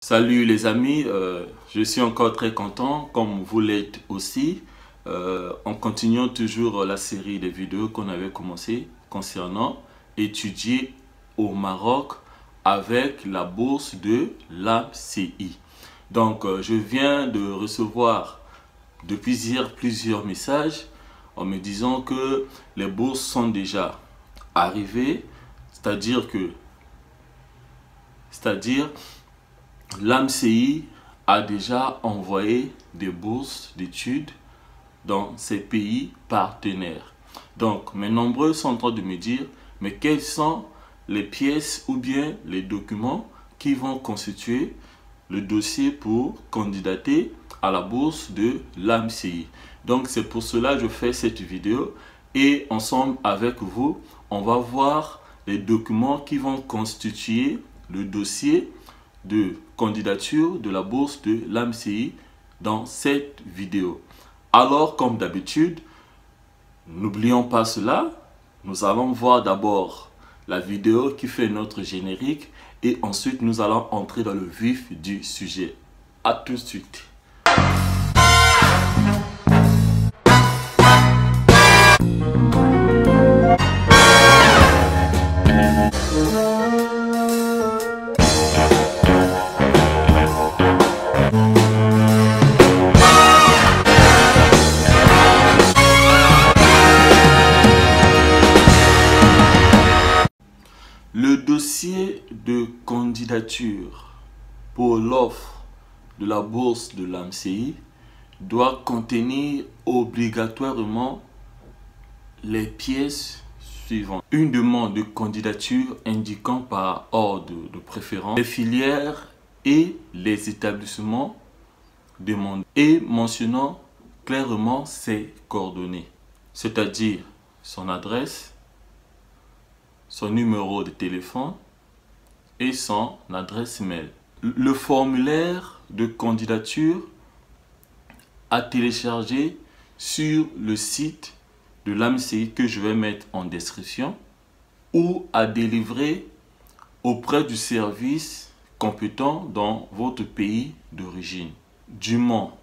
Salut les amis, je suis encore très content, comme vous l'êtes aussi, en continuant toujours la série de vidéos qu'on avait commencé concernant étudier au Maroc avec la bourse de l'AMCI. Donc je viens de recevoir depuis hier plusieurs messages en me disant que les bourses sont déjà arrivées, c'est-à-dire l'AMCI a déjà envoyé des bourses d'études dans ces pays partenaires. Donc, mes nombreux sont en train de me dire, mais quelles sont les pièces ou bien les documents qui vont constituer le dossier pour candidater à la bourse de l'AMCI. Donc, c'est pour cela que je fais cette vidéo et ensemble avec vous, on va voir les documents qui vont constituer le dossier de candidature de la bourse de l'AMCI dans cette vidéo. Alors, comme d'habitude, n'oublions pas cela. Nous allons voir d'abord la vidéo qui fait notre générique et ensuite nous allons entrer dans le vif du sujet. À tout de suite. Le dossier de candidature pour l'offre de la bourse de l'AMCI doit contenir obligatoirement les pièces suivantes. Une demande de candidature indiquant par ordre de préférence les filières et les établissements demandés et mentionnant clairement ses coordonnées, c'est-à-dire son adresse, son numéro de téléphone et son adresse mail. Le formulaire de candidature à télécharger sur le site de l'AMCI que je vais mettre en description ou à délivrer auprès du service compétent dans votre pays d'origine. Dûment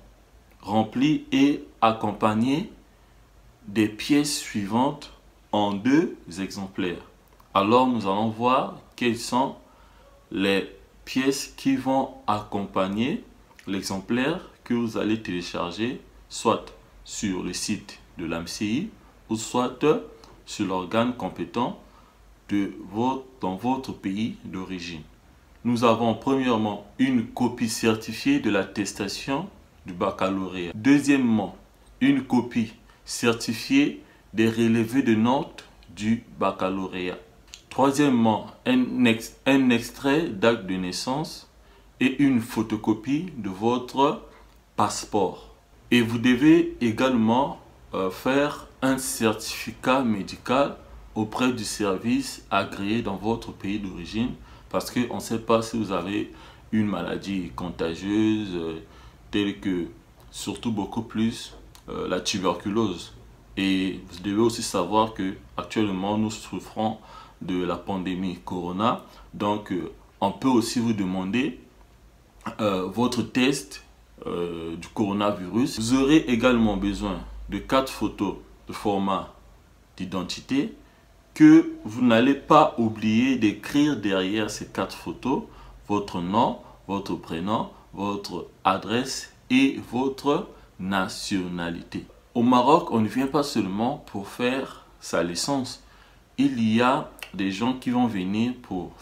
rempli et accompagné des pièces suivantes en 2 exemplaires. Alors, nous allons voir quelles sont les pièces qui vont accompagner l'exemplaire que vous allez télécharger, soit sur le site de l'AMCI ou soit sur l'organe compétent dans votre pays d'origine. Nous avons premièrement une copie certifiée de l'attestation du baccalauréat. Deuxièmement, une copie certifiée des relevés de notes du baccalauréat. Troisièmement, un extrait d'acte de naissance et une photocopie de votre passeport. Et vous devez également faire un certificat médical auprès du service agréé dans votre pays d'origine parce qu'on ne sait pas si vous avez une maladie contagieuse telle que, surtout beaucoup plus, la tuberculose. Et vous devez aussi savoir que actuellement nous souffrons de la pandémie Corona. Donc, on peut aussi vous demander votre test du coronavirus. Vous aurez également besoin de 4 photos de format d'identité que vous n'allez pas oublier d'écrire derrière ces 4 photos votre nom, votre prénom, votre adresse et votre nationalité. Au Maroc, on ne vient pas seulement pour faire sa licence. Il y a des gens qui vont venir pour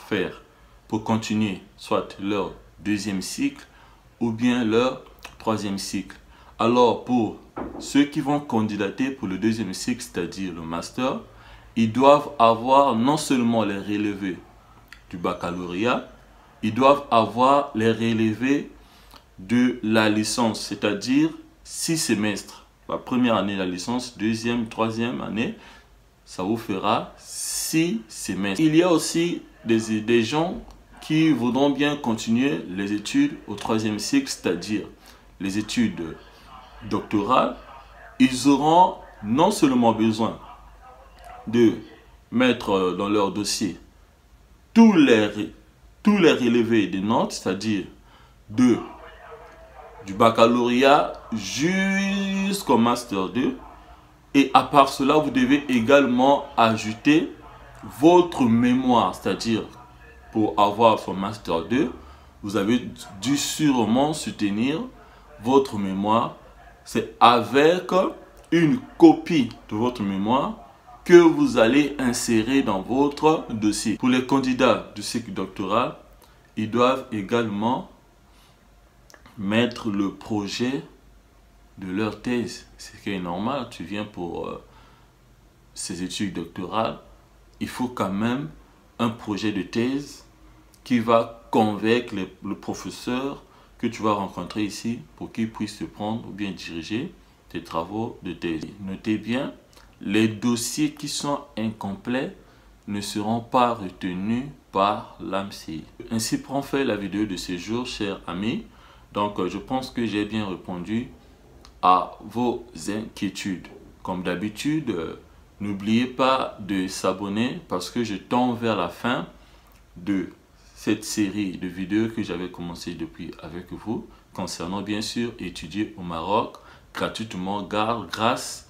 continuer soit leur 2e cycle ou bien leur 3e cycle. Alors pour ceux qui vont candidater pour le 2e cycle, c'est-à-dire le master, ils doivent avoir non seulement les relevés du baccalauréat, ils doivent avoir les relevés de la licence, c'est-à-dire 6 semestres. La première année de la licence, 2e, 3e année, ça vous fera 6 semestres. Il y a aussi des gens qui voudront bien continuer les études au 3e cycle, c'est-à-dire les études doctorales. Ils auront non seulement besoin de mettre dans leur dossier tous les relevés des notes, c'est-à-dire du baccalauréat jusqu'au Master 2. Et à part cela, vous devez également ajouter votre mémoire, c'est-à-dire pour avoir son Master 2, vous avez dû sûrement soutenir votre mémoire. C'est avec une copie de votre mémoire que vous allez insérer dans votre dossier. Pour les candidats du cycle doctoral, ils doivent également mettre le projet de leur thèse. C'est ce qui est normal, tu viens pour ces études doctorales, il faut quand même un projet de thèse qui va convaincre le professeur que tu vas rencontrer ici pour qu'il puisse te prendre ou bien diriger tes travaux de thèse. Notez bien, les dossiers qui sont incomplets ne seront pas retenus par l'AMCI. Ainsi prend fait la vidéo de ce jour, chers amis. Donc, je pense que j'ai bien répondu à vos inquiétudes. Comme d'habitude, n'oubliez pas de s'abonner parce que je tends vers la fin de cette série de vidéos que j'avais commencé depuis avec vous concernant bien sûr étudier au Maroc gratuitement grâce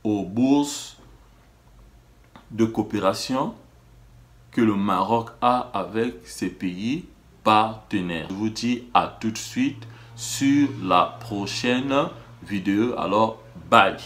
aux bourses de coopération que le Maroc a avec ses pays partenaires. Je vous dis à tout de suite sur la prochaine vidéo. Alors, bye!